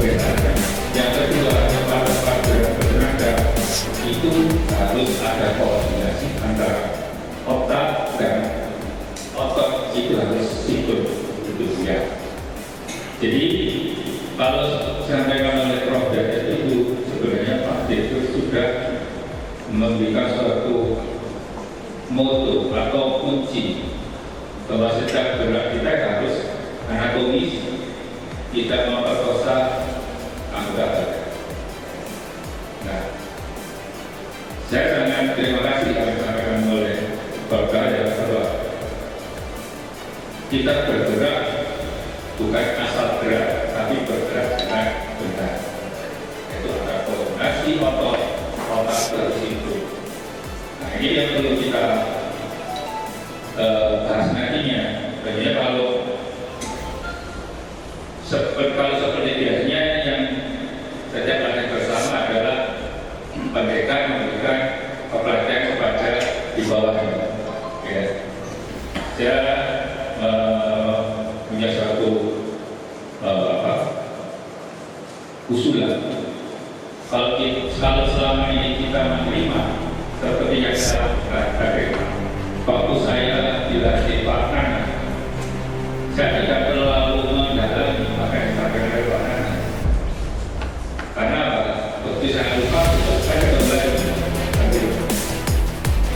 kegiatannya. Yang kedua, pada bertenaga itu harus ada koordinasi antara otak dan otot, itu harus sinkron, itu ya. Jadi kalau disampaikan oleh Prof. Dadet itu sebenarnya Pak Direktur sudah memberikan suatu moto atau kunci bahwa setiap gerak kita harus anatomis, tidak memperkosa anggota badan. Nah, saya sangat terima kasih yang disampaikan oleh Bapak ya, bahwa kita bergerak bukan asal gerak, tapi bergerak dengan benar. Itu ada koordinasi otak terus itu. Nah, ini yang perlu kita bahas nantinya. Sebenarnya kalau seperti biasanya yang setiap kali bersama adalah pendekar memberikan pelatihan kepada di bawahnya. Ya. Saya punya satu usulan. Kalau selama ini kita menerima seperti yang saya lakukan tadi, waktu saya dilatih Pak Nana, saya tidak terlalu mendalami apa yang disampaikan oleh Pak Nana. Karena waktu saya lupa, saya kembali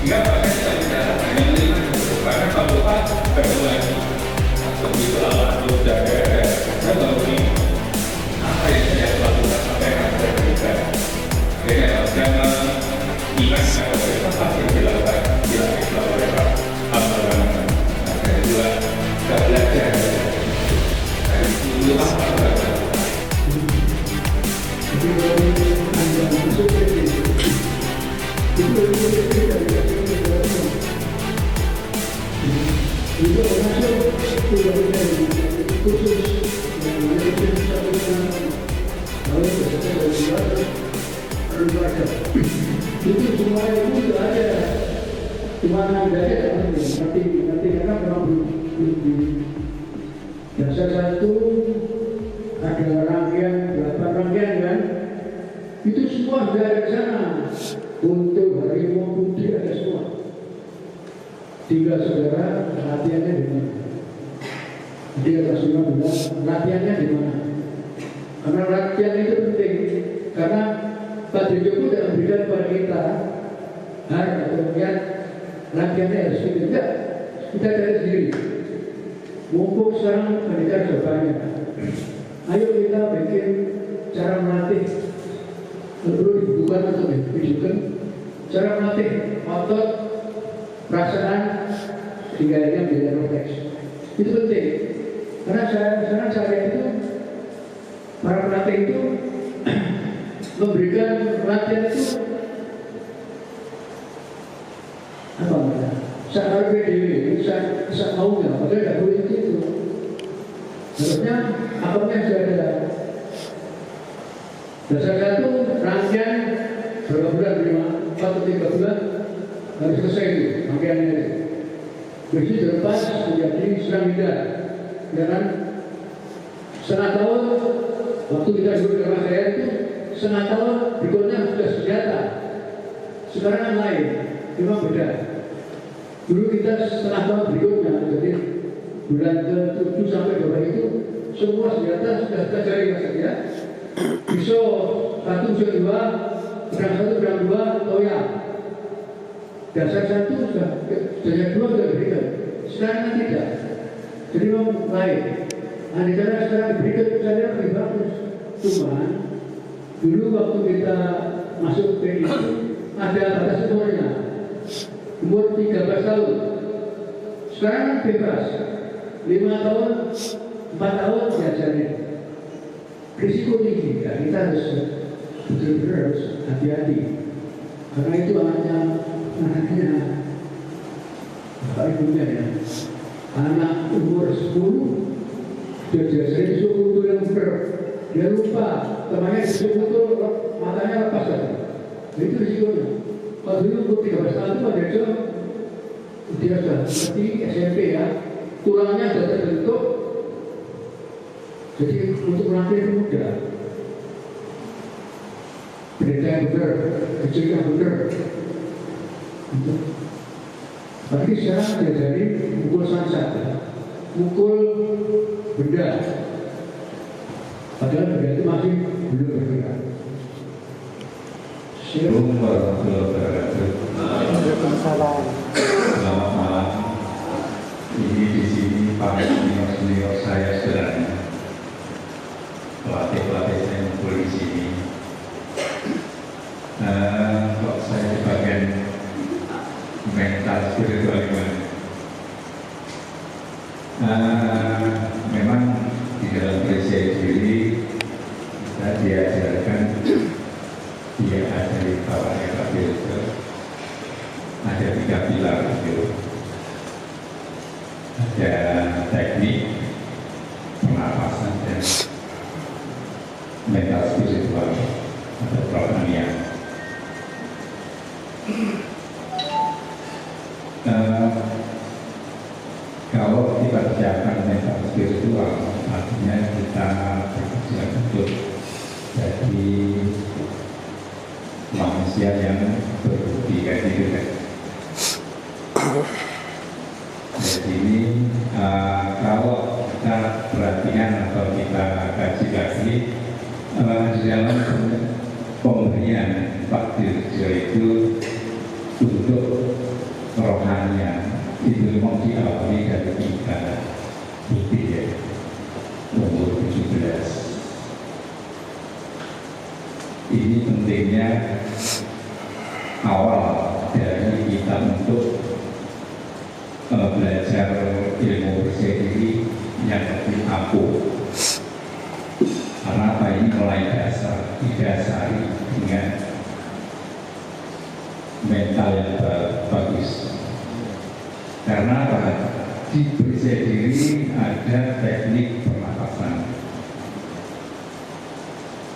hingga saya tidak hanya menerima itu. Karena kalau lupa, ketemu lagi. Begitu awal itu sudah ada, saya tahu ini apa yang saya lakukan sampai saya berikan. Jadi jangan ingat apa yang dilakukan oleh Pak Abdurrahman. Saya juga tidak belajar dari dulu apa belajar. Itu semua itu sudah ada, cuma ada nanti karena memang belum dasar satu ada rangkaian 8 rangkaian kan, itu semua sudah ada di sana. Untuk harimau putih ada semua. Tinggal saudara latihannya di mana? Dia Rasulullah bilang latihannya di mana? Karena latihan itu penting, karena Pak Dirjen sudah memberikan kepada kita kemudian latihannya harus kita cari sendiri. Mumpung sekarang pendidikan sudah banyak, ayo kita bikin cara melatih. Perlu dibutuhkan atau ditunjukkan cara melatih otot, perasaan, sehingga akhirnya menjadi refleks. Itu penting, karena saya itu para pelatih itu memberikan pelatihan itu apa namanya? Saya PDW, saya maunya, padahal tidak boleh itu. Harusnya apapun yang sudah ada. Dasar satu rangkaian berapa bulan, 4 atau 3 bulan harus selesai itu rangkaiannya itu. Begitu dilepas menjadi Islamida, dan setengah tahun waktu kita dulu di rangkaian itu setengah tahun berikutnya sudah senjata. Sekarang kan lain, memang beda. Dulu kita setengah tahun berikutnya, jadi bulan ke-7 sampai 12 itu semua senjata sudah kita cari saja. Pisau 1, pisau 2, pedang 1, pedang 2, toya. Dasar 1 sudah, dasar 2 sudah diberikan. Sekarang tidak. Jadi memang lain. Nah, di cara sekarang diberikan saya lebih bagus. Cuma dulu waktu kita masuk ke itu ada batas umurnya, umur 13 tahun. Sekarang bebas, 5 tahun, 4 tahun diajarin. Risiko tinggi, ya, kita harus betul-betul harus hati-hati. Karena itu anaknya Bapak Ibunya ya, anak umur 10 sudah diajarin suku itu yang benar. Dia lupa, temannya disuruh itu matanya lepas saja. Itu risikonya. Kalau dulu umur 13 tahun itu ada dia sudah seperti SMP ya, tulangnya sudah terbentuk. Jadi untuk melatih mudah. pendeta yang benar, kecil yang benar. Tapi sekarang diajari mukul sansak, mukul benda. Padahal benda itu masih belum bergerak. Assalamualaikum warahmatullahi wabarakatuh. Selamat malam. Ini di sini para senior saya sebenarnya. Pelatih saya ngumpul di sini. Kok saya di bagian mental spiritual gimana? Memang di dalam diri saya sendiri kita diajarkan dia ada di bawahnya Pak Dirjo, ada 3 pilar itu, ada teknik pernapasan dan mental spiritual atau rohanian. Kalau kita bicarakan mental spiritual, artinya kita bekerja untuk jadi manusia yang berbudi gitu kan. Jadi ini kalau kita perhatikan atau kita kaji lagi di dalam pemberian Pak Dirjo itu untuk rohanian itu memang diawali dari 3 bukti ya, umur 17. Ini pentingnya awal dari kita untuk belajar ilmu bersih diri yang lebih ampuh. Karena apa ini mulai didasari dengan mental yang bagus. Karena apa? Di bersih diri ada teknik pernapasan.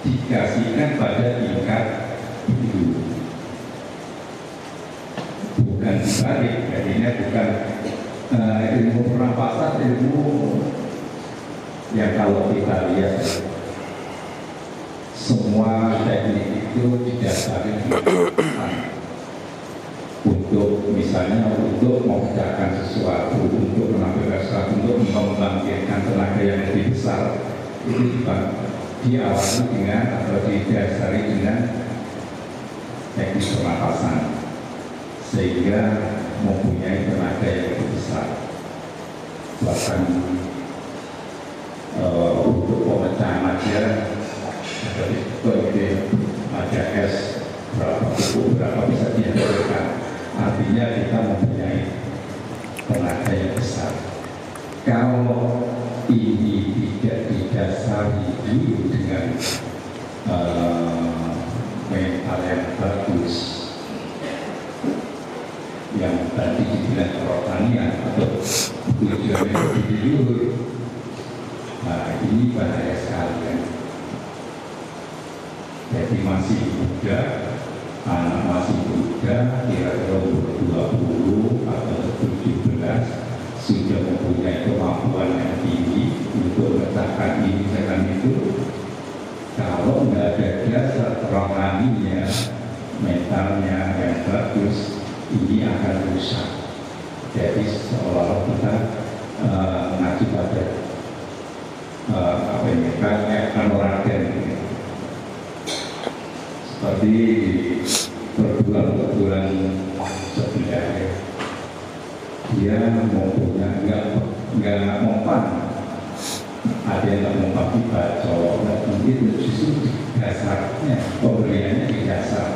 Dikasihkan pada tingkat itu, bukan dibalik. Jadinya bukan ilmu pernapasan, ilmu yang kalau kita lihat semua teknik itu didasari untuk misalnya untuk mengerjakan sesuatu, untuk menampilkan sesuatu, untuk membangkitkan tenaga yang lebih besar, itu diawali dengan atau didasari dengan teknik pernapasan sehingga mempunyai tenaga yang lebih besar. Bahkan untuk pemecahan aja ada es berapa kubu berapa bisa dihasilkan, artinya kita mempunyai tenaga yang besar. Kalau ini tidak didasari dulu dengan mental yang bagus, yang tadi dibilang rohanian atau tujuan yang lebih luhur, nah ini bahaya sekali kan. Jadi masih muda, anak masih muda, kira-kira umur 20 atau 17, sudah mempunyai kemampuan yang tinggi untuk meletakkan ini dengan itu. Kalau nggak ada dasar rohaninya, mentalnya yang bagus, ini akan rusak. Jadi seolah-olah kita mengacu pada apa ini kayak kanuragan seperti perbulan-perbulan sebelahnya. Dia mempunyai nggak mempan, ada yang nggak mempan dibacok, itu justru dasarnya pemberiannya di dasar.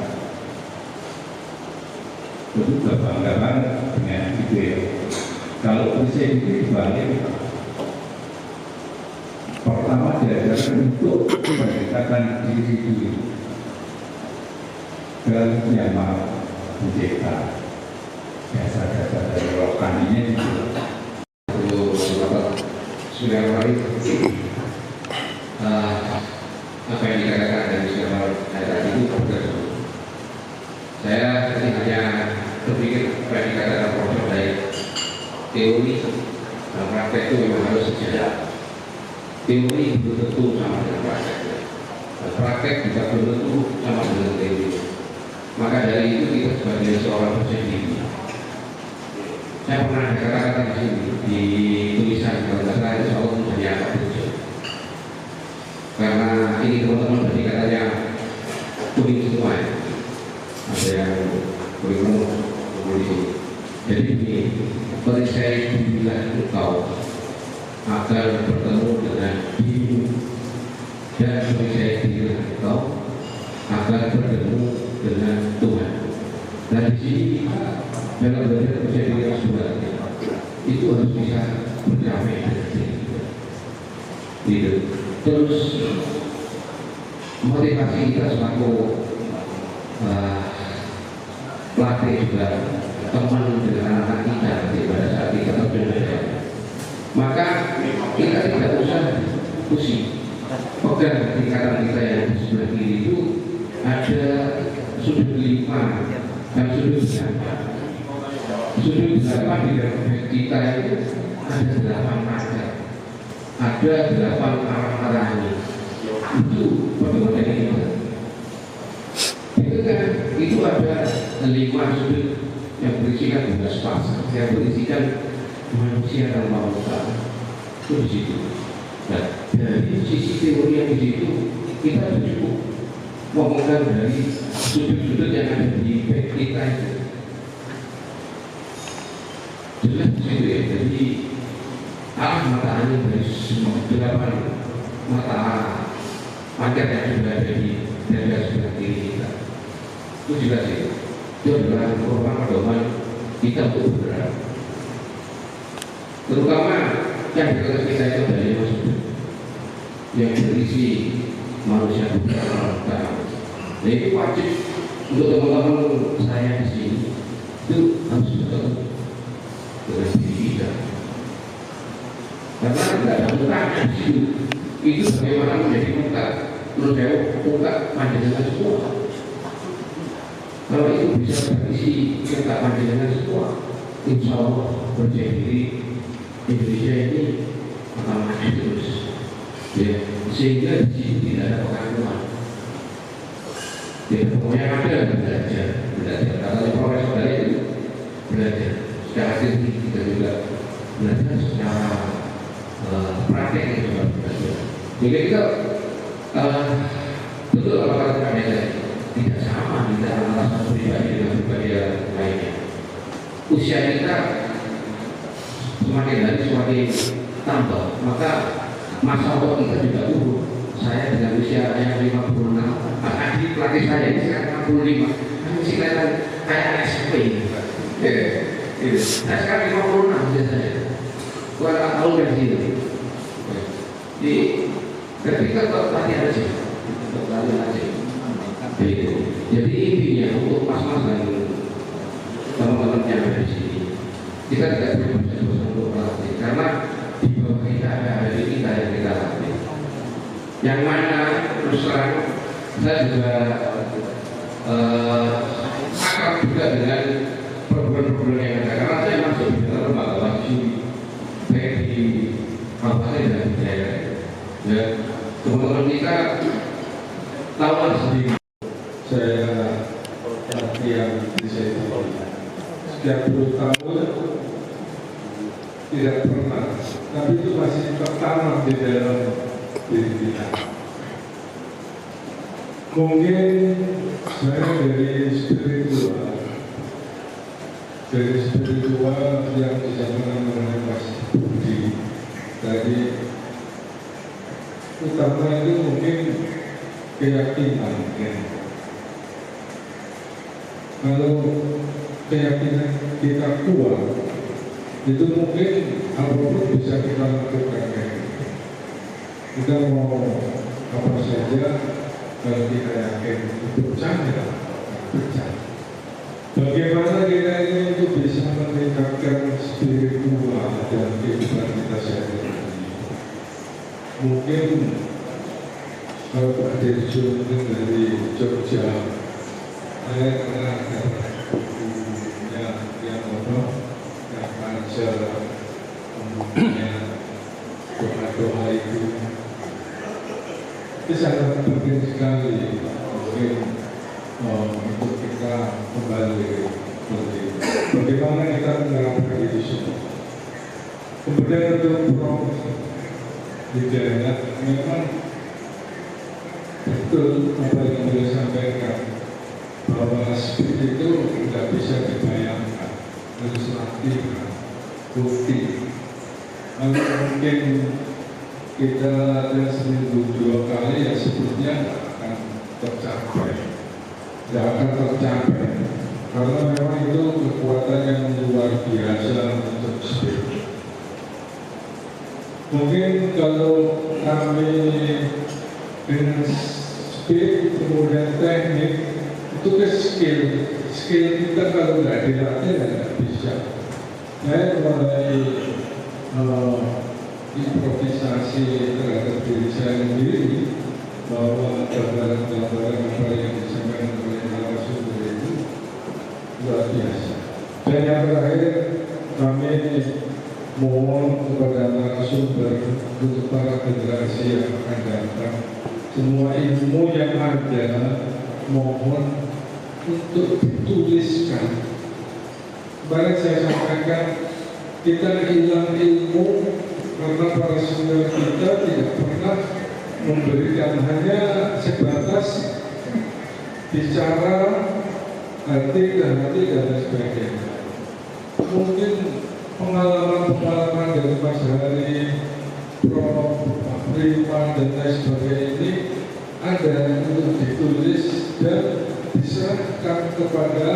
Itu berbangga banget dengan itu ya. Kalau usia itu dibalik, pertama diajarkan untuk mendekatkan diri dulu ke Yang Maha Pencipta. Dasar-dasar dari rohaninya itu. Sudah baik. Apa yang dikatakan dari Saudara tadi itu benar. Saya tadi hanya berpikir apa yang dikatakan Profesor dari teori dan praktek itu memang harus sejalan. Teori belum tentu sama dengan praktek. Dan praktek juga belum tentu sama dengan Maka dari itu kita sebagai seorang presiden, saya pernah ada kata-kata di sini di tulisan kalau nggak salah insya Allah menjadi agak lucu. Karena ini teman-teman berarti katanya kuning semua ya. Ada yang kuning di sini. Jadi begini, seperti saya bilang engkau akan bertemu dengan dirimu, dan seperti saya bilang engkau akan bertemu dengan Tuhan. Dan di sini dalam belajar percaya sebenarnya itu harus bisa berdamai dengan diri. Gitu. Terus motivasi kita selaku pelatih juga teman dengan anak kita pada saat kita berbeda. Maka kita tidak usah pusing. Pegang tingkatan kita yang di sebelah kiri itu ada sudut 5 dan sudut 8. Sudut 8 di dalam kita itu ada 8 mata, ada 8 arah-arahnya. Itu bagaimana kita? Itu kan itu ada 5 sudut yang berisikan 12 pasal, yang berisikan manusia dan bangsa. Itu di situ. Nah, dari sisi teori yang di situ kita cukup memegang dari sudut-sudut yang ada di back kita itu. Jelas itu ya, jadi arah mata angin dari 8 mata pancar yang sudah ada di dada sebelah kiri kita. Itu jelas ya. Itu adalah merupakan pedoman kita untuk bergerak. Terutama yang di atas kita itu ada 5 sudut yang berisi manusia bergerak. Nah itu wajib untuk teman-teman saya di sini itu harus bergerak dengan diri kita. Karena tidak ada mukanya di situ. Itu bagaimana menjadi muka. Menurut saya muka panjangan semua. Kalau itu bisa berisi muka panjangan semua, insya Allah percaya diri Indonesia ini akan maju terus. Ya, sehingga di sini tidak ada pengakuan. Ya, pokoknya ada belajar. Kalau profesor dari itu belajar. Secara aktif kita juga belajar secara praktek juga belajar. Jadi kita betul kalau kata kami tidak sama kita antara satu pribadi dengan pribadi yang lainnya. Usia kita semakin hari semakin tambah, maka masa waktu kita juga turun. Saya dengan usia yang 56, adik pelatih saya ini sekarang 65, masih kelihatan kayak SMP. Nah sekarang 56 biasanya. Kurang tahun dari sini. Jadi ketika latihan aja, Jadi intinya untuk mas-mas dan teman-teman yang ada di sini, kita tidak perlu berusaha untuk melatih, karena di bawah kita ada adik kita yang kita latih. Yang mana terus terang saya juga akrab juga dengan program-program yang ada, karena saya masuk di dalam lembaga wajib baik di kabupaten dan di daerah. Ya, teman-teman kita tahu sendiri. Saya latihan di situ setiap 10 tahun tidak pernah, tapi itu masih tertanam di dalam diri kita. Mungkin saya dari spiritual yang disampaikan oleh Mas Budi tadi, utama itu mungkin keyakinan. Kalau keyakinan kita kuat, itu mungkin apapun bisa kita lakukan. Kita mau apa saja, kalau kita yakin itu percaya. Bagaimana kita ini untuk bisa meningkatkan spiritual dan kehidupan kita sehari-hari? Mungkin kalau Pak Dirjo dari Jogja, saya kenal bukunya yang panjang, kemudian doa-doa itu sangat penting sekali. Mungkin untuk kita kembali seperti itu. Bagaimana kita menerapkan itu semua. Kemudian untuk proses hidayah memang betul apa yang beliau sampaikan bahwa speed itu tidak bisa dibayangkan, harus latihan, bukti. Kalau mungkin kita latihan seminggu 2 kali ya sebetulnya tidak akan tercapai, karena memang itu kekuatan yang luar biasa untuk speed. Mungkin kalau kami dengan speed kemudian teknik itu ke skill kita kalau nggak dilatih nggak bisa. Saya mulai improvisasi terhadap diri saya sendiri bahwa gambaran-gambaran apa yang disampaikan oleh narasumber itu luar biasa. Dan yang terakhir kami mohon kepada narasumber untuk para generasi yang akan datang, semua ilmu yang ada mohon untuk dituliskan. Kemarin saya sampaikan kita hilang ilmu karena para senior kita tidak pernah memberikan, hanya sebatas bicara hati dan sebagainya. Mungkin pengalaman dari Mas Hari, Prof. Prima dan lain sebagainya ini ada untuk ditulis dan diserahkan kepada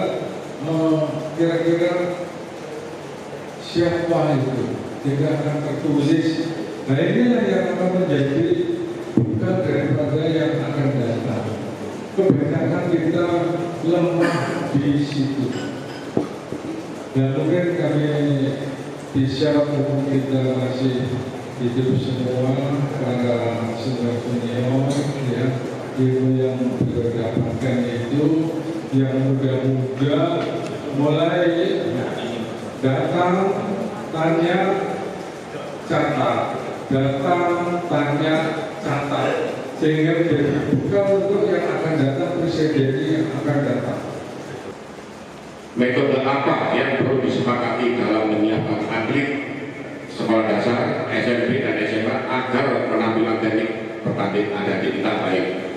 kira-kira siapa itu, tidak akan tertulis. Nah inilah yang akan menjadi bukan daripada yang akan datang. Kebanyakan kita lemah di situ. Dan mungkin kami bisa kita masih hidup semua para senior ya, ilmu yang berdapatkan itu yang muda-muda mulai datang tanya catat, sehingga menjadi bekal untuk yang akan datang, presiden yang akan datang. Metode apa yang perlu disepakati dalam menyiapkan atlet sekolah dasar, SMP dan SMA agar penampilan teknik bertanding ada di kita baik?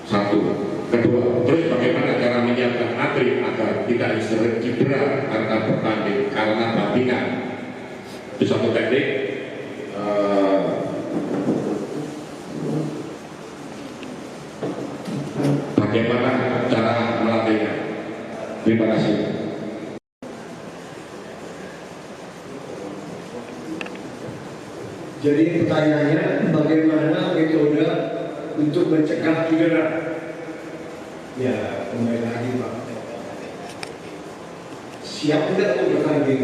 Satu. Kedua, terus bagaimana cara menyiapkan atlet agar tidak sering cedera karena bertanding karena tandingan? Itu satu teknik. Bagaimana cara melatihnya? Terima kasih. Jadi pertanyaannya, bagaimana metode untuk mencegah cedera? Ya, kembali lagi Pak. Siap tidak untuk bertanding?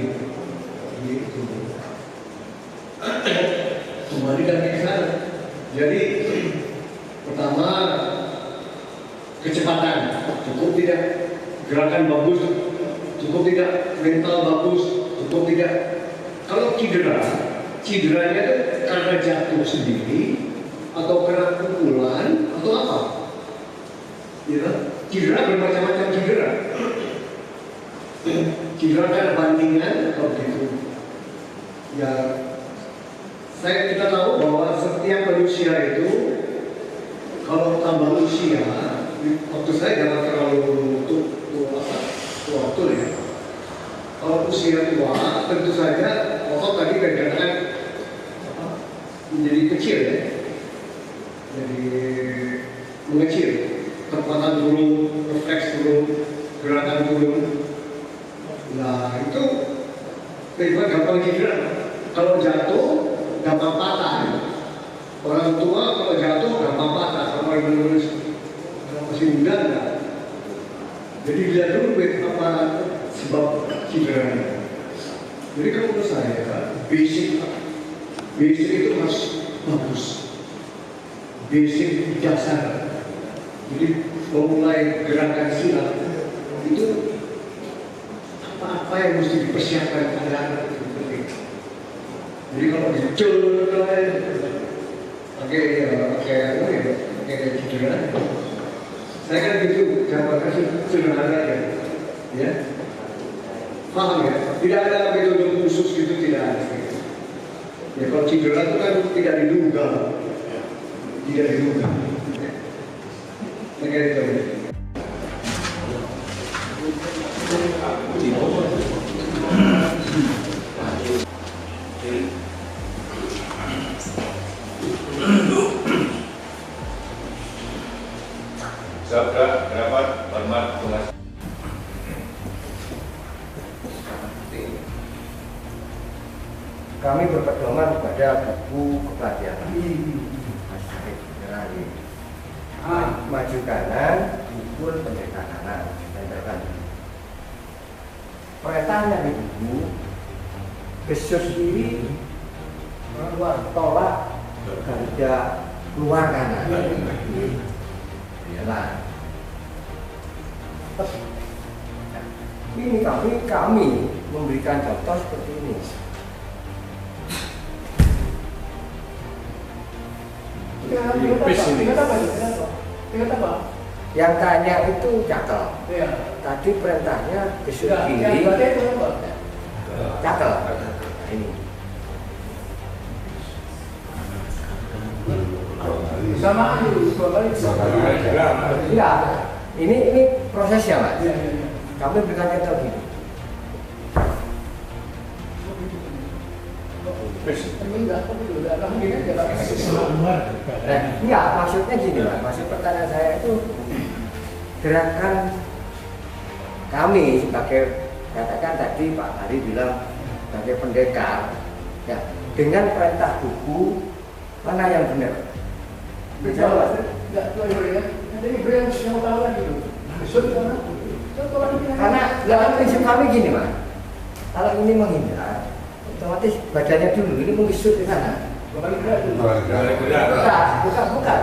Gitu. Kembali lagi ke sana. Jadi pertama, kecepatan cukup tidak, gerakan bagus cukup tidak, mental bagus cukup tidak. Kalau cederanya itu karena jatuh sendiri atau karena pukulan atau apa? Ya, cedera bermacam-macam cedera. Cedera karena bandingan atau gitu. Ya, kita tahu bahwa setiap manusia itu kalau tambah usia, waktu saya jangan terlalu tua ya. Kalau usia tua, tentu saja otot tadi kadang-kadang menjadi kecil ya, jadi mengecil, kekuatan turun, refleks turun, gerakan turun. Nah itu gampang cedera. Kalau jatuh gampang patah. Orang tua kalau jatuh gampang patah. Kalau masih muda enggak. Jadi lihat dulu apa sebab cederanya. Jadi kalau menurut saya basic itu harus bagus. Basic dasar. Jadi memulai gerakan silat itu apa yang mesti dipersiapkan pada anak itu penting. Jadi kalau dicul pakai cedera, saya kan gitu jawabannya sederhana aja, ya. Paham ya? Tidak ada metode khusus gitu, tidak ada. Ya kalau cedera itu kan tidak diduga, tidak diduga. Negara itu. Sabda rapat hormat tugas. Kami berpedoman pada buku kepelatihan Mas Syarif Generali. Maju kanan, pukul pendekar kanan. Tempelkan. Perintahnya di buku, besut kiri, tolak, garda keluar kanan. Nah, ini kami memberikan contoh seperti ini. Yang tanya itu cakel. Tadi perintahnya besut kiri, cakel. Ini. Sama Iya, ini prosesnya, Mas. Kami berikan contoh gini. Iya, maksudnya gini, Mas. Maksud pertanyaan saya itu gerakan kami sebagai, katakan tadi Pak Hari bilang sebagai pendekar, ya, dengan perintah buku mana yang benar? Bisa, Mas? Karena dalam prinsip kami gini, Mas. Kalau ini menghindar, otomatis badannya dulu ini mengisut ke sana. Bukan.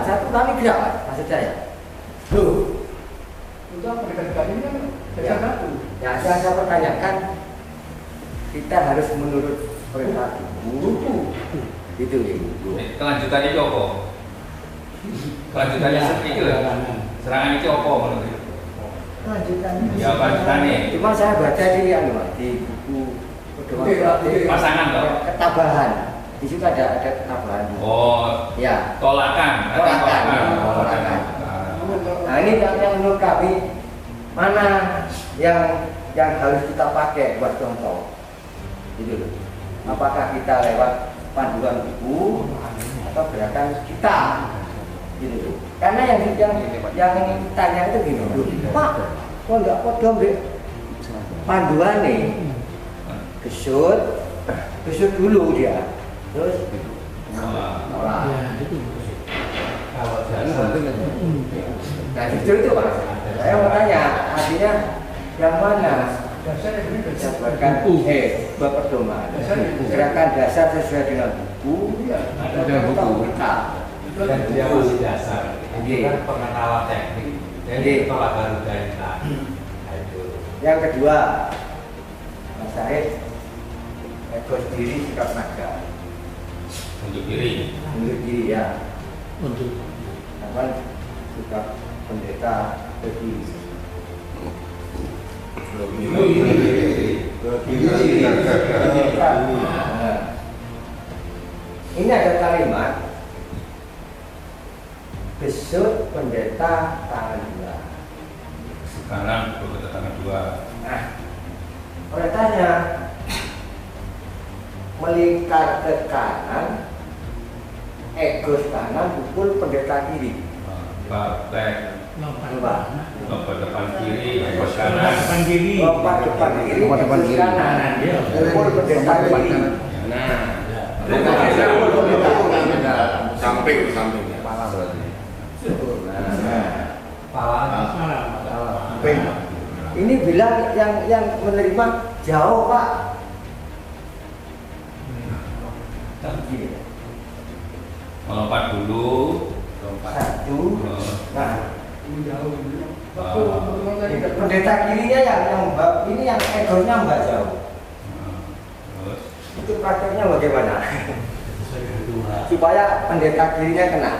Satu kali gerak, Mas. Maksud saya. Tuh. Ya, saya pertanyakan, kita harus menurut perintah buku. Itu ya. Kelanjutannya itu apa? Kelanjutannya seperti itu ya? Serangan itu apa menurut itu? Kelanjutannya. Ya kelanjutannya. Cuma saya baca di buku Pasangan toh? Ketabahan. Di situ ada ketabahan. Oh, ya. Tolakan. Nah ini yang menurut kami mana yang harus kita pakai buat contoh. Gitu loh. Apakah kita lewat panduan buku atau gerakan kita? Gitu. Karena yang tanya itu gini, Pak, kok nggak podong deh panduan nih, gesut dulu dia, terus nolak. Nah itu Pak, saya mau tanya, artinya yang mana buatkan buat pedoman, gerakan dasar sesuai dengan buku atau kita? Dan dia masih dasar, ini kan pengenalan teknik, jadi tolak baru dari Yang kedua, Mas Syarif, ego sendiri sikap naga. Untuk diri. Untuk diri ya. Untuk apa? Sikap pendeta berdiri. Ini ada kalimat besut pendeta tangan dua. Sekarang pendeta tangan dua. Nah, perintahnya melingkar ke kanan, egos kanan, pukul pendeta kiri. Batek. Lompat depan kiri, ekor Lompat depan kiri, kanan. Pukul pendeta kiri. Nah, samping. Ini bilang yang menerima jauh, Pak. Melompat dulu. Satu. Nah, pendeta kirinya yang mbak, ini yang ekornya mbak jauh. Itu prakteknya bagaimana? Supaya pendeta kirinya kena.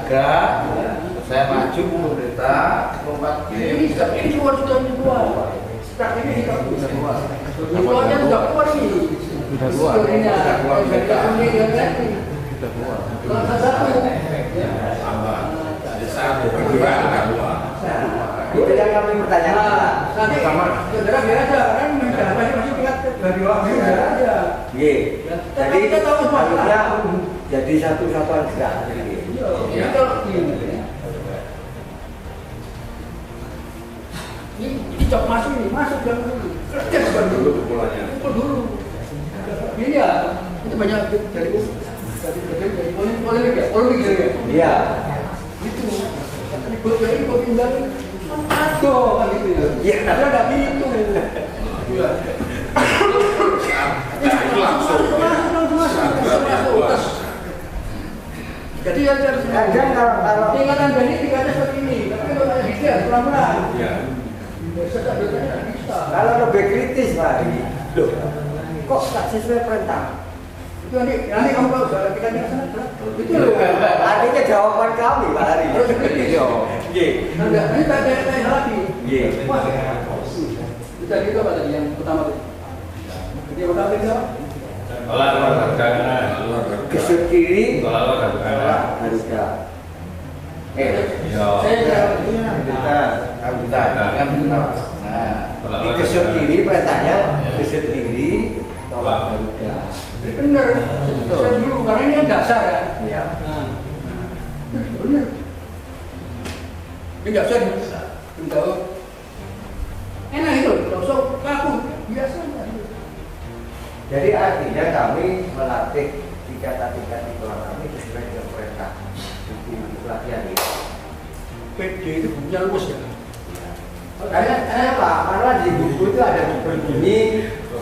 jaga, saya maju pemerintah, lompat Ini keluar sudah keluar. Start ini keluar. Keluarnya sudah keluar ini. sudah keluar. Sudah keluar. Itu yang kami pertanyakan. Nanti saudara biar aja kan masih tingkat dari waktu biar aja. Iya. Jadi kita tahu harusnya jadi satu satuan gerak. Ini kalau ini cok masuk ini masuk jangan dulu. Kerja dulu pukulannya. Pukul dulu. Ini ya itu banyak dari polemik ya, Iya. itu ribut dari kau tinggal aduh kan gitu ya. Iya. Ada nggak gitu. Masuk. Jadi ya Kadang kalau tingkatan Bani tingkatnya seperti ini, tapi kalau ada bisa pelan-pelan. kalau lebih kritis Pak, loh, kok tak sesuai perintah? Itu nanti kamu tahu saudara kita di sana itu loh. Artinya jawaban kami Pak Hari. Harus kritis. Iya. Enggak, ini tanya lagi. Iya. Wah, kita itu apa tadi yang pertama tadi? Yang pertama itu apa? Gesut kiri, Olahraga. harusnya. Saya Nah, di gesut kiri perintahnya gesut kiri, tolak Garuda. benar. Saya dulu karena ini kan dasar ya. Iya. Nah, benar. Ini dasar tahu. Enak itu, nggak usah kaku, biasa. Jadi artinya kami melatih tingkat-tingkat di kelas kami sesuai dengan perintah buku pelatihan ini. PD itu punya luas ya. Karena apa? Karena di buku itu ada berbunyi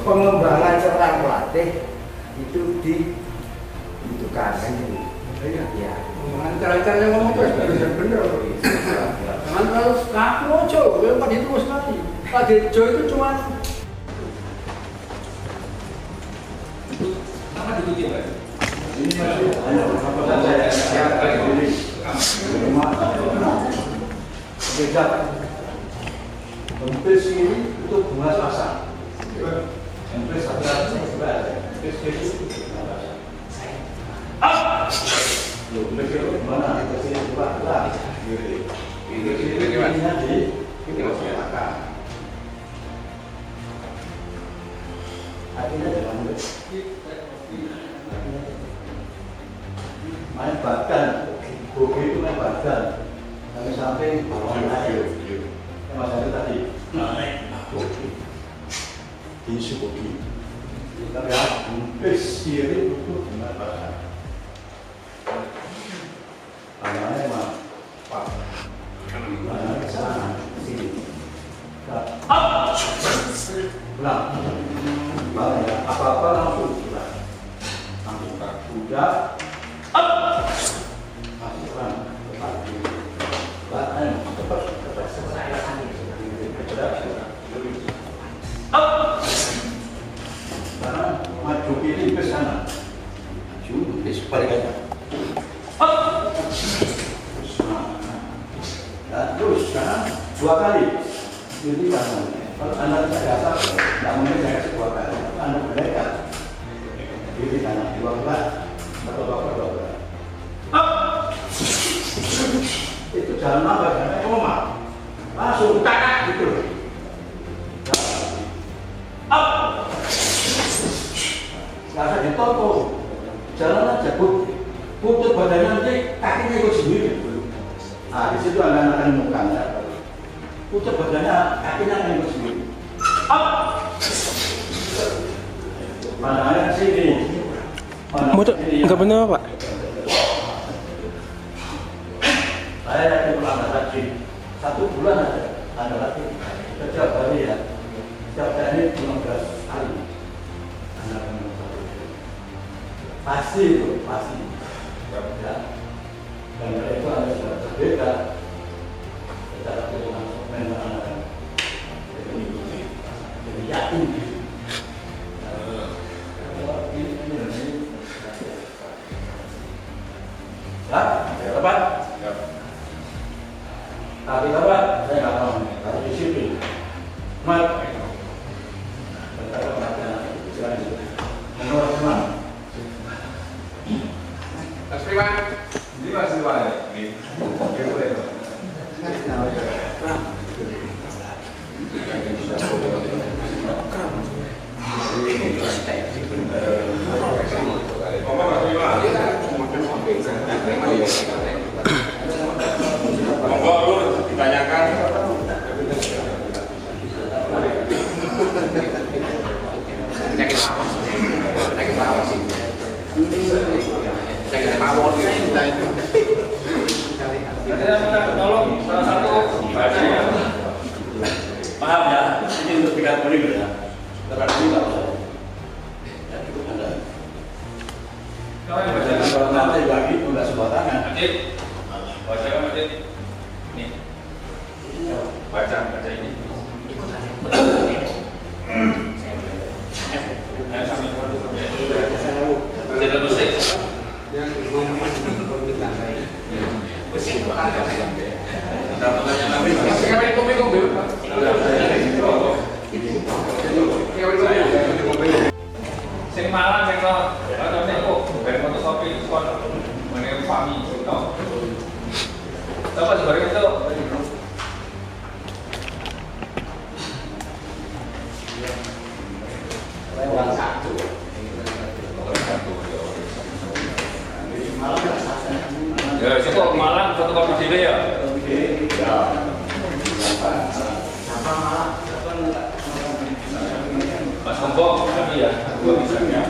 pengembangan seorang pelatih itu dibutuhkan kan itu. Iya. Ya. Cara-cara yang ngomong terus bener. Jangan terlalu kaku aja, yang tadi terus sekali. Tadi Jo itu cuma Ini masih hanya beberapa saya ini beda. Empes ini itu bunga pasang. Empes ada empes itu bunga pasang. Loh, mereka mana? Kita sini buat lah. Ini masyarakat. Artinya dalam main badan, bogi itu main badan, kami samping bawaan air. Mas itu tadi, bogi, isu bogi. Kita lihat, empes kiri itu benar badan. Anaknya mah, pak, anaknya ke sana, sini. Pulang, pulang ya, apa-apa langsung pulang. Langsung tak udah. Karena maju kiri ke sana, maju ke sebaliknya. Terus sekarang 2 kali ini kanan. Kalau anda tidak dasar, tidak mungkin saya kasih 2 kali. Anda berdekat kiri kanan 2 kali. Itu jalan apa? Jalan koma. Langsung tak gitu. Nggak usah ditoto. Jalan aja, putar badannya nanti kakinya ikut sendiri. Nah, di situ anda akan mukanya. Putar badannya, kakinya akan ikut sendiri. Pandangannya sini. Enggak benar Pak. Saya yakin pulang lagi 1 bulan aja Anda lagi setiap hari ya, setiap hari 15 kali Anda menang pasti itu pasti ya. Dan dari itu Anda sudah berbeda secara mental Anda jadi yakin. Ya, tepat. Iwan. Ini masih banyak. Monggo Lur ditanyakan. Tolong salah satu baca ya. Paham ya? Ini untuk tingkat kuning ya. Terus ini kalau ya cukup ada. Kalau nanti lagi udah sebuah tangan. Adit, baca kan Adit? Nih, baca ini. Ayo sambil tidak musik. Sing Malang sing kok atone kok bareng fotokopi kon meneng fami itu. Coba bareng itu. Lewat satu. Ya, cukup Malang fotokopi dulu ya. Oke. Ya. Mas Kompok, tapi ya, gua bisa ya.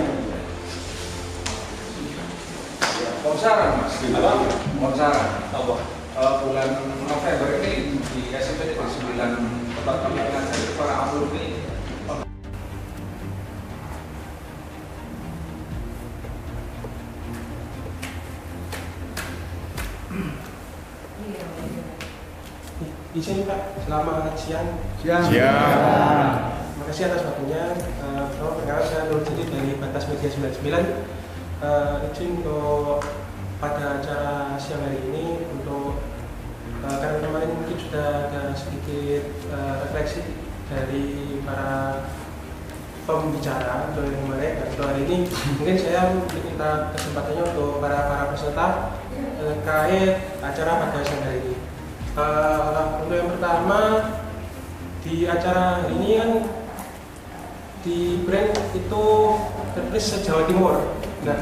Konsaran Mas, Apa? konsaran. Apa? Bulan November ini di SMP Negeri 9 tempat kami mengajari para alumni. Izin Pak, selamat siang. Siang. Terima kasih atas waktunya. Perkenalkan saya Nur Jadi dari Batas Media 99. Izin untuk pada acara siang hari ini untuk karena kemarin mungkin sudah ada sedikit refleksi dari para pembicara untuk yang kemarin, dan untuk hari ini mungkin saya minta kesempatannya untuk para peserta terkait acara pada siang hari ini. Untuk yang pertama, di acara ini kan di brand itu tertulis se-Jawa Timur. Nah,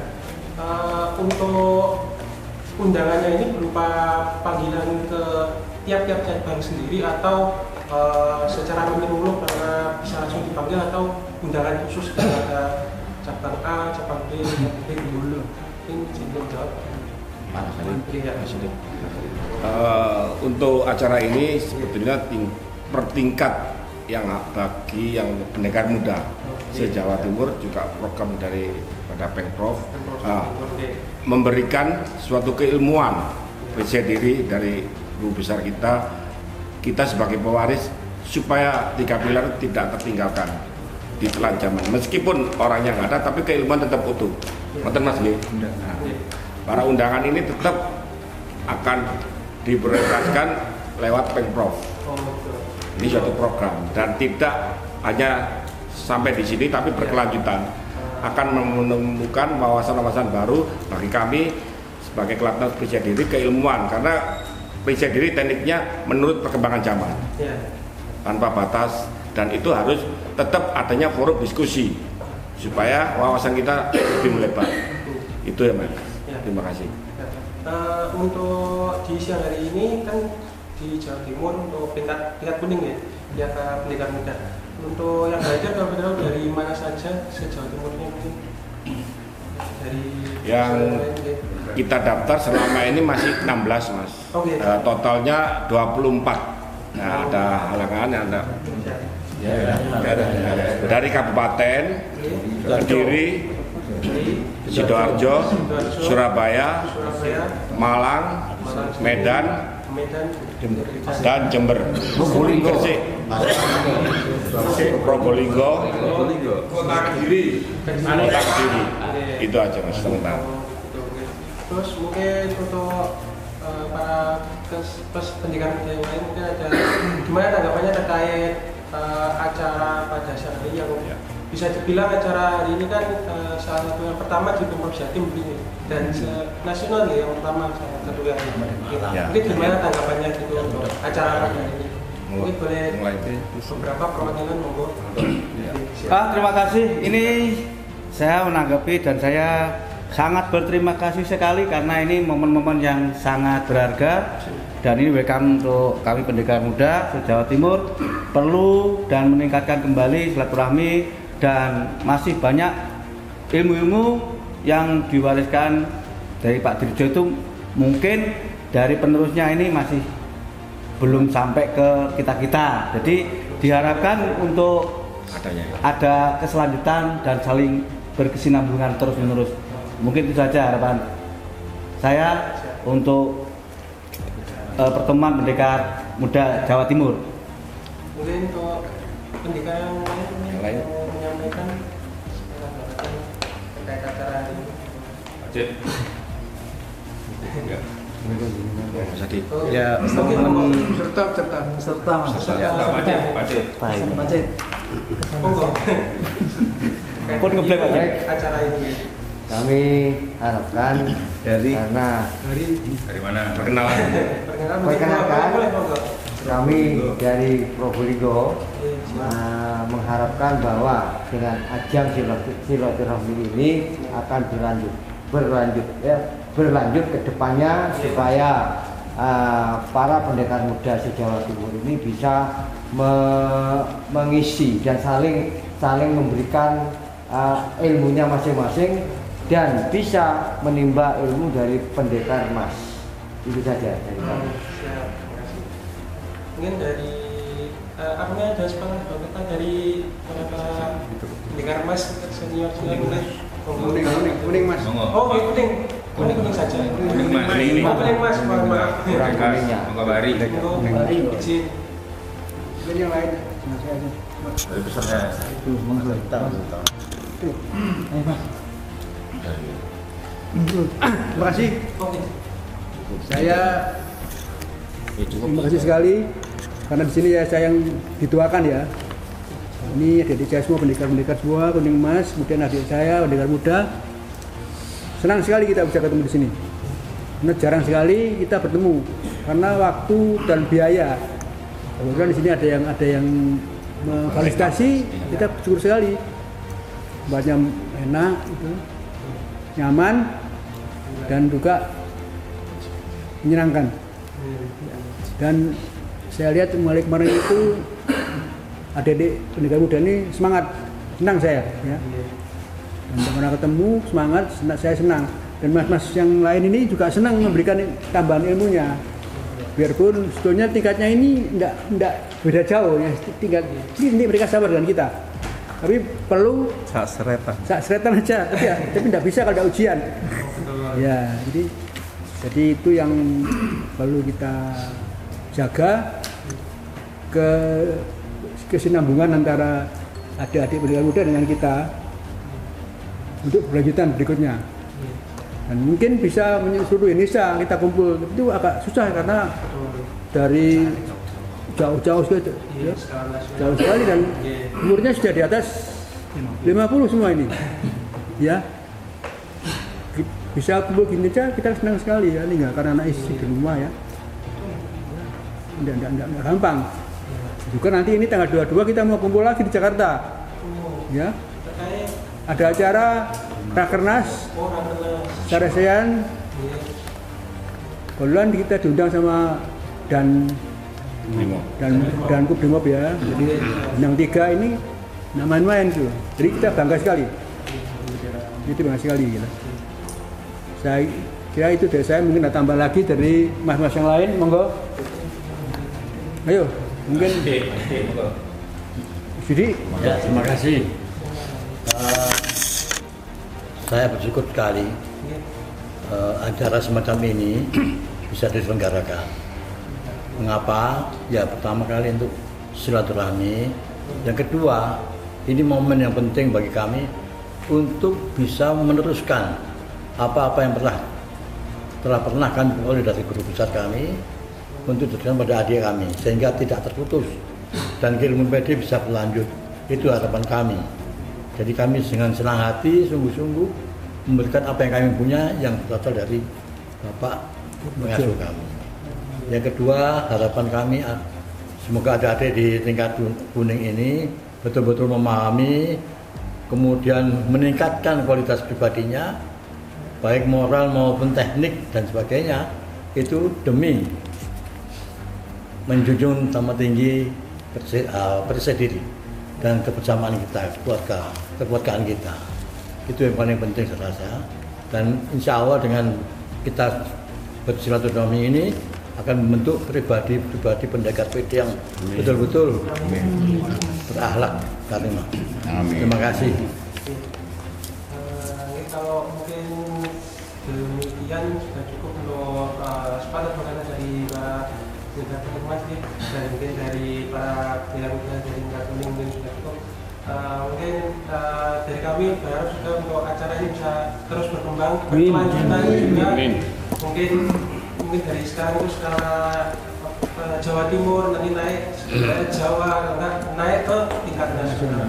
untuk undangannya ini berupa panggilan ke tiap-tiap cabang sendiri atau secara menyeluruh karena bisa langsung dipanggil, atau undangan khusus kepada cabang A, cabang B, cabang B dulu. Ini jadi jawab. Untuk acara ini sebetulnya per tingkat yang bagi yang pendekar muda se-Jawa Timur, juga program dari pada Pemprov memberikan suatu keilmuan percaya diri dari guru besar kita sebagai pewaris, supaya 3 pilar tidak tertinggalkan di telan zaman. Meskipun orangnya nggak ada, tapi keilmuan tetap utuh. Betul Mas G? Para undangan ini tetap akan diprioritaskan lewat Pemprov. Ini suatu program dan tidak hanya sampai di sini, tapi berkelanjutan, akan menemukan wawasan-wawasan baru bagi kami sebagai kelas percaya diri, keilmuan, karena percaya diri tekniknya menurut perkembangan zaman, tanpa batas, dan itu harus tetap adanya forum diskusi supaya wawasan kita lebih melebar. Itu ya Mas. Terima kasih. Untuk di siang hari ini kan di Jawa Timur untuk tingkat kuning ya, ya pendidikan muda. Untuk yang belajar kalau dari mana saja se-Jawa Timurnya mungkin dari yang kita daftar selama ini masih 16 Mas. Okay. Totalnya 24. Nah, ada halangan, ada dari Kabupaten Kediri, Sidoarjo, Surabaya, Malang, Medan, dan Jember, Gresik, Probolinggo, Kota Kediri. Itu aja Mas tentang. Terus mungkin untuk para pendidikan yang lain mungkin ada gimana tanggapannya terkait acara pada siang hari yang bisa dibilang acara hari ini kan salah satu yang pertama di Pemprov Jatim ini dan nasional ya, yang pertama salah satu yang mungkin gimana tanggapannya gitu untuk acara hari ini? Mungkin boleh beberapa perwakilan monggo. Terima kasih. Ini saya menanggapi dan saya sangat berterima kasih sekali karena ini momen-momen yang sangat berharga dan ini welcome untuk kami Pendekar Muda Jawa Timur perlu dan meningkatkan kembali silaturahmi dan masih banyak ilmu-ilmu yang diwariskan dari Pak Dirjo itu mungkin dari penerusnya ini masih belum sampai ke kita-kita. Jadi diharapkan untuk ada keselanjutan dan saling berkesinambungan terus-menerus. Mungkin itu saja harapan saya untuk pertemuan Pendekar Muda Jawa Timur. Mungkin untuk pendekar yang lain menyampaikan terkait acara hari ini. Ya, serta pun ngeblek acara ini. Kami harapkan karena Dari mana? perkenalkan kami dari Probolinggo mengharapkan bahwa dengan ajang silaturahmi ini akan berlanjut ke depannya supaya para pendekar muda se-Jawa Timur ini bisa mengisi dan saling memberikan ilmunya masing-masing dan bisa menimba ilmu dari pendekar emas. Itu saja dari kami. Mungkin dari ada sepanjang kita dari para pendekar emas senior Kuning mas. Oh kuning saja. Kuning mas. Kuning mas. Kurang kuningnya. Bari. Izin. Dan yang lain. Dari besarnya. Terima kasih. Saya terima kasih sekali karena di sini ya saya yang dituakan ya. Ini adik saya semua pendekar semua, kuning emas, kemudian adik saya pendekar muda. Senang sekali kita bisa ketemu di sini. Karena jarang sekali kita bertemu karena waktu dan biaya. Kemudian di sini ada yang memfasilitasi, kita bersyukur sekali. Banyak enak, itu, nyaman dan juga menyenangkan. Dan saya lihat mulai kemarin itu adik-adik pendekar muda ini semangat, senang saya ya. Dan pernah ketemu semangat, saya senang. Dan mas-mas yang lain ini juga senang memberikan tambahan ilmunya. Biarpun sebetulnya tingkatnya ini tidak beda jauh ya, tingkat ini mereka sama dengan kita. Tapi perlu sak seretan aja, tapi tidak bisa kalau ada ujian. Ya, jadi itu yang perlu kita jaga kesinambungan antara adik-adik pendekar muda dengan kita untuk berlanjutan berikutnya. Dan mungkin bisa seluruh Indonesia kita kumpul, itu agak susah karena dari jauh sekali dan umurnya sudah di atas 50 semua ini. Ya, bisa kumpul gini aja kita senang sekali ya, tinggal karena anak istri di rumah ya. Tidak gampang. Juga nanti ini tanggal 22 kita mau kumpul lagi di Jakarta. Ya. Ada acara Rakernas Sarasean. Kebetulan kita diundang sama dan Kubrimob ya. Jadi yang 3 ini nggak main-main tuh. Jadi kita bangga sekali. Itu bangga sekali gitu. Saya kira itu dari saya, mungkin ada tambah lagi dari mas-mas yang lain, monggo. Ayo, mungkin. Jadi. Ya, terima kasih. Saya bersyukur sekali acara semacam ini bisa diselenggarakan. Mengapa? Ya pertama kali untuk silaturahmi. Yang kedua, ini momen yang penting bagi kami untuk bisa meneruskan apa-apa yang telah pernah kan oleh dari guru besar kami untuk diteruskan pada adik kami sehingga tidak terputus dan ilmu PD bisa berlanjut. Itu harapan kami. Jadi kami dengan senang hati, sungguh-sungguh memberikan apa yang kami punya yang berasal dari Bapak pengasuh kami. Yang kedua, harapan kami semoga adik-adik di tingkat kuning ini betul-betul memahami, kemudian meningkatkan kualitas pribadinya, baik moral maupun teknik dan sebagainya, itu demi menjunjung sama tinggi percaya diri dan kebersamaan kita, kekeluargaan kita. Itu yang paling penting saya rasa. Dan insya Allah dengan kita bersilaturahmi ini akan membentuk pribadi pendekar PD yang betul-betul berakhlak karimah. Terima kasih. Kalau mungkin demikian sudah cukup untuk sepadan makanan dari Pak Jenderal Penermas dan mungkin dari para pihak-pihak dari tingkat kuning mungkin sudah cukup. Mungkin dari kami berharap juga untuk acara ini bisa terus berkembang, berkelanjutan juga. Mungkin dari sekarang itu skala Jawa Timur nanti naik Jawa, naik ke tingkat nasional.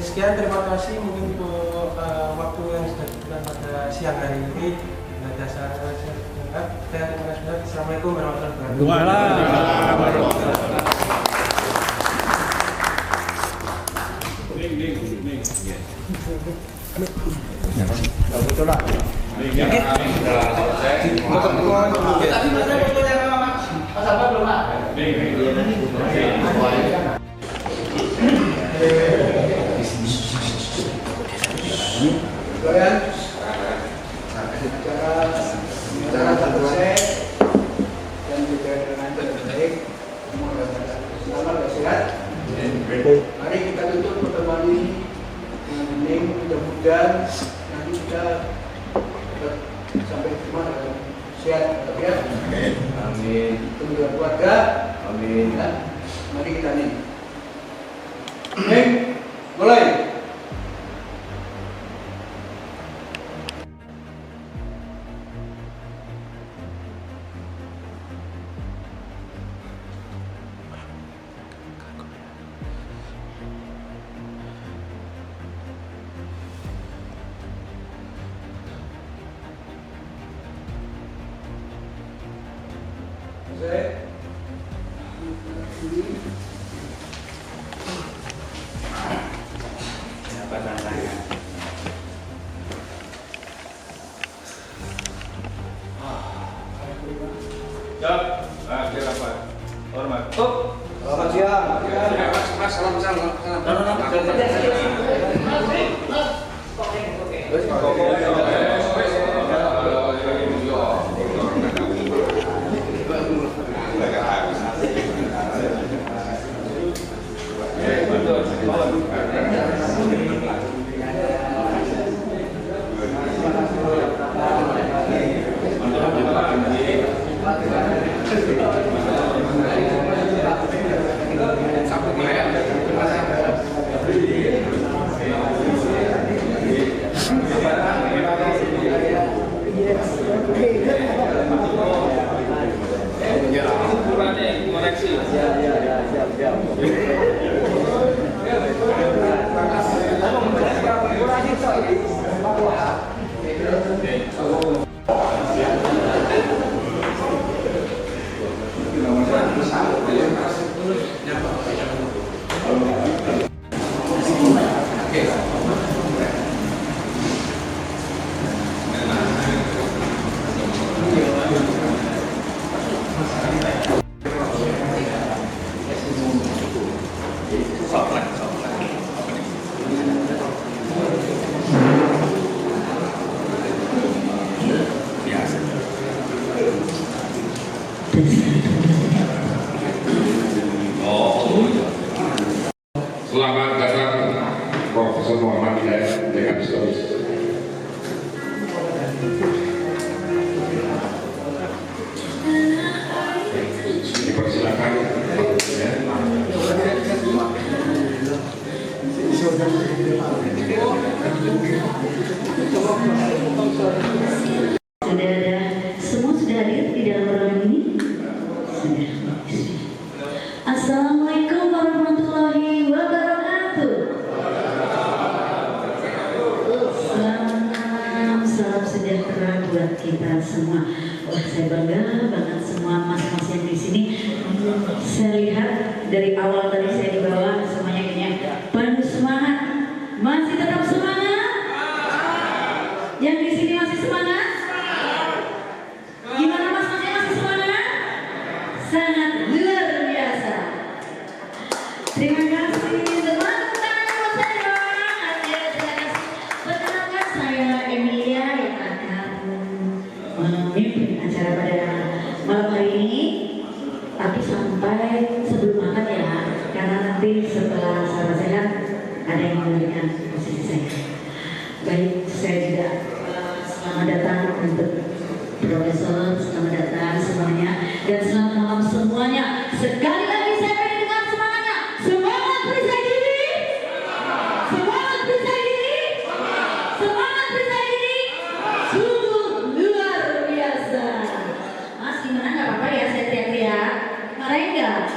Sekian, terima kasih mungkin untuk waktu yang sudah diberikan pada siang hari ini. Assalamualaikum warahmatullahi wabarakatuh. Betul lah. Cara selesai dan juga dengan baik, selamat dan sehat. Mari kita tutup pertemuan ini dengan hening, mudah-mudahan nanti kita sampai rumah dengan sehat ya. Amin. Untuk keluarga. Amin. Mari kita nih. Mulai. Selamat siang. Selamat datang Profesor Muhammad Hidayat, Dekan Historis. Dipersilakan. Semua sudah hadir di dalam ruangan ini. Assalamualaikum warahmatullahi wabarakatuh. buat kita semua. Wah, saya bangga banget semua mas-mas yang di sini. Saya lihat dari awal tadi saya dibawa semuanya gini ya, penuh semangat. Masih tetap semangat? Yang di sini masih semangat? Gimana mas-masnya masih semangat? Sangat luar biasa. Terima kasih. Emilia yang akan memimpin acara pada malam hari ini, tapi sampai sebelum makan ya, karena nanti setelah saran sehat ada yang memberikan posisi saya. Baik, saya juga selamat datang untuk Profesor, selamat datang semuanya, dan selamat malam semuanya. Sekali lagi saya ingin dengar semangatnya. Semangat percaya diri. Semangat percaya diri. Semangat percaya diri. Sungguh luar biasa. Mas, gimana, nggak apa-apa ya saya teriak-teriak? Marahin nggak?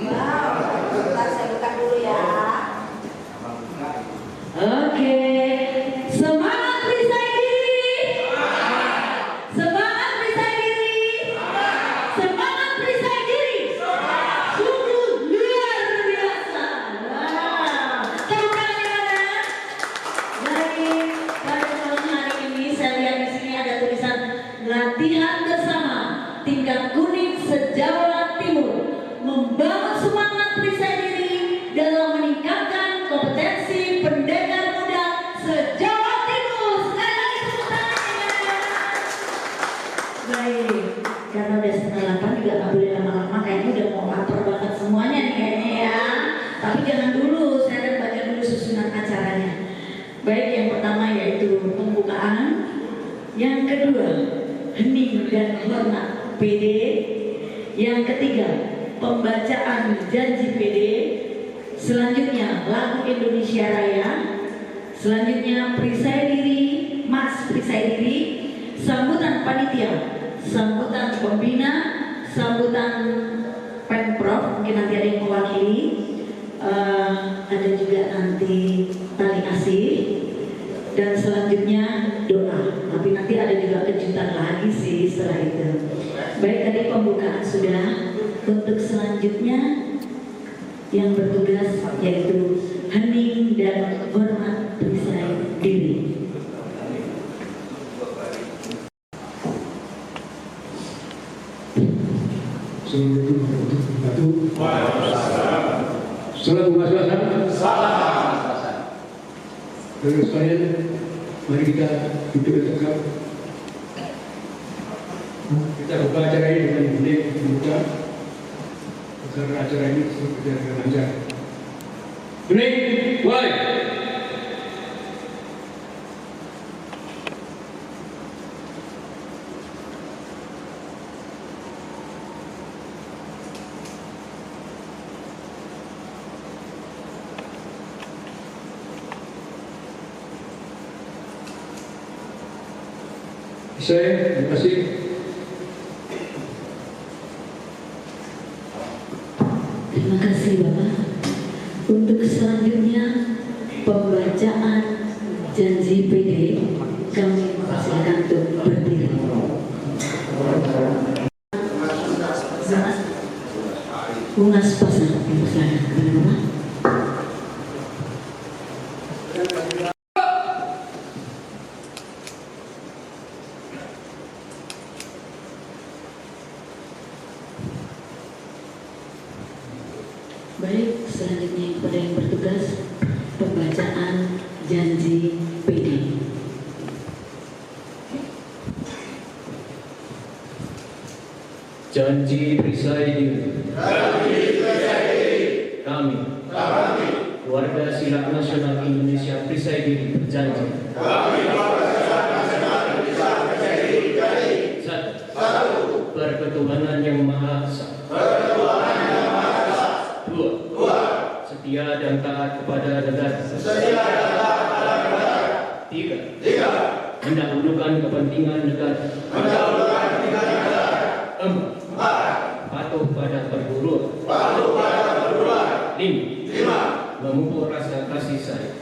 Wow, bentar saya buka dulu ya. Oke, semangat percaya diri. Semangat percaya diri. Semangat percaya diri. Sungguh luar biasa. Wow. Tepuk tangan di mana? Baik, pada malam hari ini saya lihat di sini ada tulisan latihan bersama tingkat kuning se-Jawa Timur, membangun semangat percaya diri dalam meningkatkan kompetensi pendekar muda se-Jawa Timur. Sekali lagi tepuk tangan. Baik, karena udah 7:30 juga nggak boleh lama-lama, kayaknya udah mau lapar banget semuanya nih kayaknya ya. Tapi jangan dulu, saya akan baca dulu susunan acaranya. Baik, yang pertama yaitu pembukaan, yang kedua hening dan hormat PD, yang ketiga pembacaan janji PD, selanjutnya lagu Indonesia Raya, selanjutnya percaya diri, mas percaya diri, sambutan panitia, sambutan pembina, sambutan Pemprov, mungkin nanti ada yang mewakili, ada juga nanti tali kasih, dan selanjutnya doa. Tapi nanti ada juga kejutan lagi sih setelah itu. Baik, tadi pembukaan sudah. Untuk selanjutnya yang bertugas yaitu hening dan hormat percaya diri. Assalamualaikum warahmatullahi wabarakatuh. Salam salam. Saudara sekalian, mari kita duduk tegak. Kita buka acara ini dengan hening, membuka karena acara ini berjalan dengan lancar. Hening, mulai. Terima kasih. Terima kasih Bapak. Untuk selanjutnya pembacaan janji PD, kami persilakan untuk berdiri. Unas pasang, silakan Bapak. Baik, selanjutnya kepada yang bertugas pembacaan janji PD. Janji percaya diri. Kami, Warga Silat Nasional Indonesia percaya diri berjanji. Satu, berketuhanan yang Maha Esa. Dua, setia dan taat kepada negara. Tiga, mendahulukan kepentingan negara. Empat, patuh pada perguruan. Lima, memupuk rasa kasih sayang.